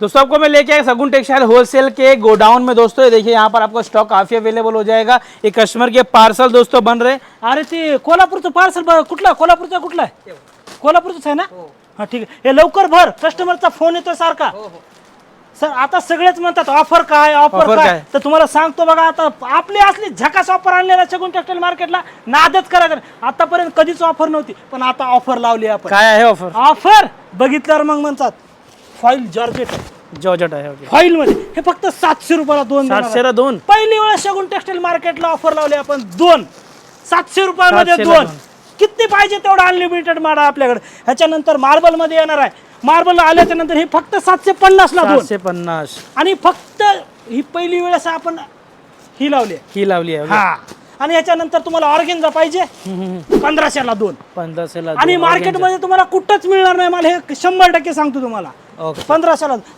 दोस्तों आपको मैं लेके आया सगुन टेक्सटाइल होलसेल के गोडाउन में दोस्तों। ये देखिए यहाँ पर आपको स्टॉक काफी अवेलेबल हो जाएगा। ये कस्टमर के पार्सल दोस्तों बन रहे। अरे ते कोल्हापूरचं पार्सल कुठला कोल्हापूरचा कुठला आहे? कोल्हापूरच आहे ना? हा ठीक आहे, हे लवकर भर, कस्टमरचा फोन येतो सारखा। सर आता सगळेच म्हणतात ऑफर काय ऑफर काय, तर तुम्हाला सांगतो बघा, आता आपली असली झकास ऑफर आणलेला सगुन टेक्सटाइल मार्केटला नादच करायचं नाही। आतापर्यंत कधीच ऑफर नव्हती, पण आता ऑफर लावली आपण। काय आहे ऑफर? ऑफर बघितल्यावर मग म्हणतात फॉईल जॉर्जेट जॉर्जेट आहे ओके। फॉईल मध्ये हे फक्त 700 रुपयाला दोन देणार आहे। 700 ला दोन? पहिली वेळ सगुन टेक्सटाइल मार्केटला ऑफर लावली आपण, दोन 700 रुपयामध्ये 700 ला दोन। किती पाहिजे तेवढा अनलिमिटेड माडा आपल्याकडे। ह्याच्यानंतर मार्बल मध्ये येणार आहे, मार्बल आल्याच्या नंतर हे फक्त 750 ला दोन। 750 आणि फक्त ही पहिली वेळेस आपण ही लावली आहे। ही लावली आहे हा, आणि याच्यानंतर तुम्हाला ऑर्गेन्झा पाहिजे 1500 ला दोन। 1500 ला आणि मार्केटमध्ये तुम्हाला कुठंच मिळणार नाही, मला हे 100% सांगतो तुम्हाला। ओके 1500 ला